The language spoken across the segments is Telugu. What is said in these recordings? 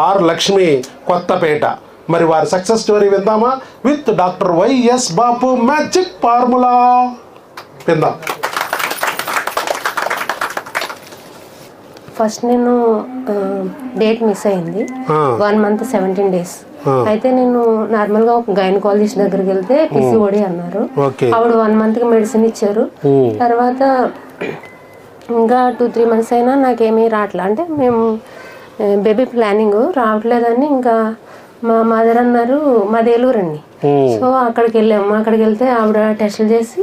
ఆర్ లక్ష్మి, కొత్తపేట. మరి వారి సక్సెస్ స్టోరీ విందామా? With doctor YS Bapu magic formula విందాం. ఫస్ట్ నేను డేట్ మిస్ అయింది, 1 month 17 days. అయితే నేను నార్మల్గా ఒక గైనకాలజిస్ట్ దగ్గరికి వెళ్తే పిసిఓడి అన్నారు. ఆవిడ 1 monthకి మెడిసిన్ ఇచ్చారు. తర్వాత ఇంకా 2-3 months అయినా నాకేమీ రావట్లే. అంటే మేము బేబీ ప్లానింగ్ రావట్లేదని ఇంకా మా మదర్ అన్నారు, మాది ఏలూరు అండి. సో అక్కడికి వెళ్ళాము. అక్కడికి వెళ్తే ఆవిడ టెస్టులు చేసి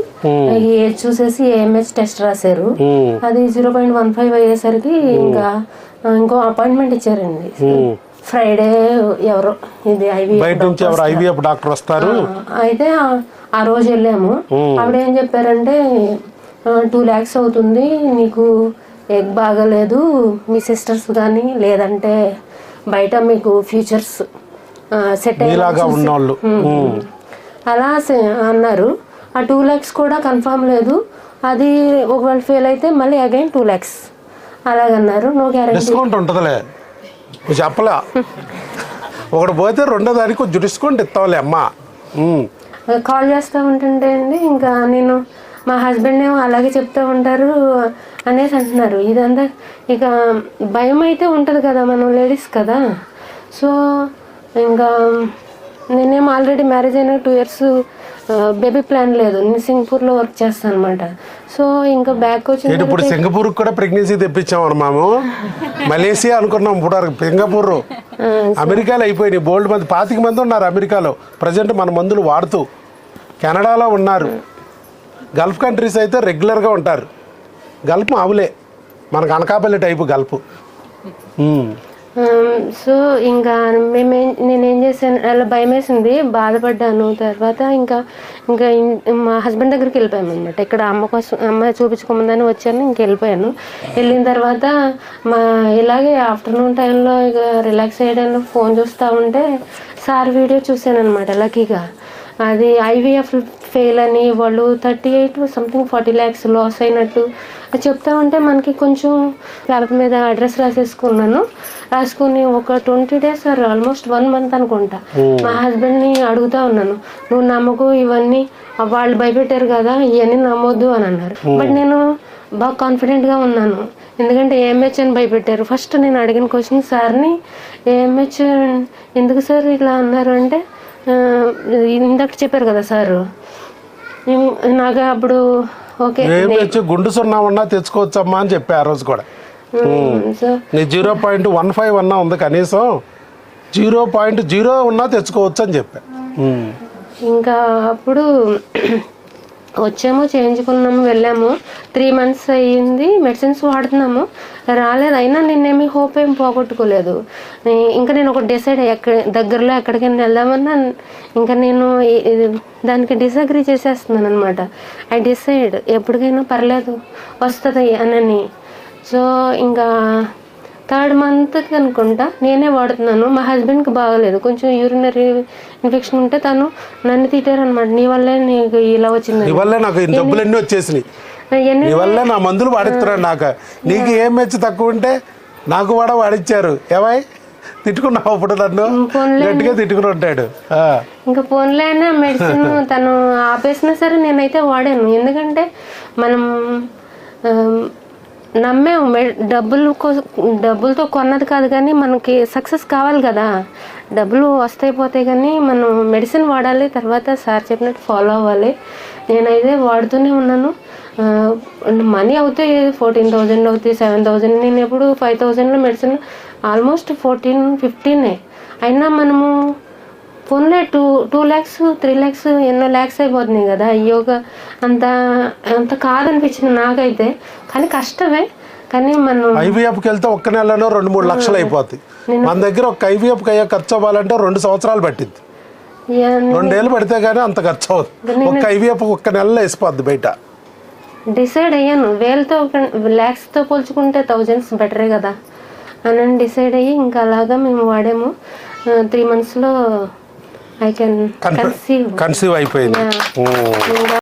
ఏజ్ చూసేసి ఏఎంహెచ్ టెస్ట్ రాశారు. అది 0.15 అయ్యేసరికి ఇంకా ఇంకో అపాయింట్మెంట్ ఇచ్చారండి. ఫ్రైడే ఎవరో ఇది ఐవీఎఫ్ డాక్టర్ వస్తారు. అయితే ఆ రోజు వెళ్ళాము. ఆవిడ ఏం చెప్పారంటే 2 lakhs అవుతుంది, నీకు ఎగ్ బాగలేదు, మీ సిస్టర్స్ కానీ లేదంటే బయట మీకు ఫ్యూచర్స్ సెట్ అయ్యేలాగా ఉన్నవాళ్ళు అలా అన్నారు. ఆ 2 lakhs కూడా కన్ఫామ్ లేదు, అది ఒకవేళ ఫెయిల్ అయితే మళ్ళీ అగైన్ 2 lakhs అలాగన్నారు. No guarantee. డిస్కౌంట్ ఉంటుందిలే చెప్పలే, ఒకటి పోతే రెండో దానికి కొంచెం డిస్కౌంట్ ఇస్తావులే అమ్మా. కాల్ చేస్తూ ఉంటుంటే అండి ఇంకా నేను మా హస్బెండ్ ఏమో అలాగే చెప్తూ ఉంటారు అనేసి అంటున్నారు. ఇదంతా ఇక భయం అయితే ఉంటుంది కదా, మనం లేడీస్ కదా. సో ఇంకా నేనేమో ఆల్రెడీ మ్యారేజ్ అయిన 2 years బేబీ ప్లాన్ లేదు. నేను సింగపూర్లో వర్క్ చేస్తాను అనమాట. సో ఇంకా బ్యాక్ వచ్చి ఇప్పుడు సింగపూర్కి కూడా ప్రెగ్నెన్సీ తెప్పించాము మాము. మలేసియా అనుకున్నాం, ఇప్పుడు సింగపూర్. అమెరికాలో అయిపోయినాయి, బోల్డ్ మంది 25 మంది ఉన్నారు అమెరికాలో ప్రజెంట్ మన మందులు వాడుతూ. కెనడాలో ఉన్నారు. గల్ఫ్ కంట్రీస్ అయితే రెగ్యులర్గా ఉంటారు. గల్ఫ్ మామూలే, మనకు అనకాపల్లి టైపు గల్ఫ్. సో ఇంకా నేనేం చేశాను, అలా భయం వేసింది, బాధపడ్డాను. తర్వాత ఇంకా మా హస్బెండ్ దగ్గరికి వెళ్ళిపోయాము అనమాట. ఇక్కడ అమ్మ చూపించుకోమందని వచ్చాను, ఇంక వెళ్ళిపోయాను. వెళ్ళిన తర్వాత ఇలాగే ఆఫ్టర్నూన్ టైంలో ఇక రిలాక్స్ అయ్యడానికి ఫోన్ చూస్తూ ఉంటే సార్ వీడియో చూశాను అనమాట. లక్కీగా అది ఐవీఎఫ్ ఫెయిల్ అని, వాళ్ళు 40 lakhs లాస్ అయినట్టు చెప్తా ఉంటే మనకి కొంచెం పేపర్ మీద అడ్రస్ రాసుకుని ఒక 20 days ఆర్ ఆల్మోస్ట్ 1 month అనుకుంటా మా హస్బెండ్ని అడుగుతా ఉన్నాను, నువ్వు నమ్మకు, ఇవన్నీ వాళ్ళు భయపెట్టారు కదా, ఇవన్నీ నమ్మొద్దు అని అన్నారు. బట్ నేను బాగా కాన్ఫిడెంట్గా ఉన్నాను, ఎందుకంటే ఏఎంహెచ్ అని భయపెట్టారు. ఫస్ట్ నేను అడిగిన క్వశ్చన్ సార్ని, ఏఎంహెచ్ ఎందుకు సార్ ఇలా అన్నారు అంటే, ఇందాక చెప్పారు కదా సార్, నాకు అప్పుడు ఓకే గుండు సున్నా తెచ్చుకోవచ్చమ్మా అని చెప్పి ఆ రోజు కూడా. 0.15 అన్నా ఉంది, కనీసం 0.0 ఉన్నా తెచ్చుకోవచ్చు అని చెప్పా. ఇంకా అప్పుడు వచ్చాము, చేయించుకున్నాము, వెళ్ళాము. 3 months అయ్యింది, మెడిసిన్స్ వాడుతున్నాము, రాలేదు. అయినా నేనేమి హోప్ ఏం పోగొట్టుకోలేదు. ఇంకా నేను ఒక డిసైడ్ దగ్గరలో ఎక్కడికైనా వెళ్దామన్నా ఇంకా నేను దానికి డిసగ్రీ చేసేస్తున్నాను అనమాట. ఐ డిసైడ్ ఎప్పటికైనా పర్లేదు వస్తుంది అని. సో ఇంకా 3rd month అనుకుంటా నేనే వాడుతున్నాను. మా హస్బెండ్కి బాగలేదు, కొంచెం యూరినరీ ఇన్ఫెక్షన్ ఉంటే తను నన్ను తిట్టారు అనమాట, నీ వల్లే నీకు ఇలా వచ్చింది, నీ వల్ల నాకు డబ్బులన్నీ వచ్చేసినాయి, నీ వల్ల నా మందులు వాడిస్తున్నాడు, నాకు నీకు ఏం మెచ్చి తక్కువ ఉంటే నాకు కూడా వాడిచ్చారు, ఏమై తిట్టుకున్నావు ఇప్పుడు నన్ను గట్టిగా తిట్టుకుని ఉంటాడు. ఇంకా ఫోన్లో అయినా మెడిసిన్ తను ఆపేసినా సరే నేనైతే వాడాను. ఎందుకంటే మనం నమ్మాము, డబ్బులతో కొన్నది కాదు, కానీ మనకి సక్సెస్ కావాలి కదా, డబ్బులు వస్తాయి పోతాయి, కానీ మనం మెడిసిన్ వాడాలి, తర్వాత సార్ చెప్పినట్టు ఫాలో అవ్వాలి. నేనైతే వాడుతూనే ఉన్నాను. మనీ అవుతాయి, 14,000 అవుతాయి, 7,000. నేను ఎప్పుడు 5,000లో మెడిసిన్ ఆల్మోస్ట్ 14-15 అయినా మనము ఫోన్లే 2 lakhs 3 lakhs ఎన్నో ల్యాక్స్ అయిపోతున్నాయి కదా. యోగా అంత కాదనిపించింది నాకైతే, కానీ కష్టమే. కానీ మనం ఐవీఎఫ్కి వెళ్తే ఒక్క నెలలో 2-3 లక్షలు అయిపోతాయి. మన దగ్గర ఒక ఐవీఎఫ్కి అయ్యే ఖర్చు అవ్వాలంటే 2 సంవత్సరాలు పట్టింది, 2 ఏళ్ళు పడితే కానీ అంత ఖర్చు అవుతుంది. ఒక్క ఐవీఎఫ్ ఒక్క నెలలో వేసిపోద్ది బయట. డిసైడ్ అయ్యాను, వేలతో ల్యాక్స్తో పోల్చుకుంటే thousands బెటరే కదా అని డిసైడ్ అయ్యి ఇంకా అలాగా మేము వాడాము. 3 monthsలో ఐ కెన్ కన్సీవ్ అయిపోయింది. ఇంకా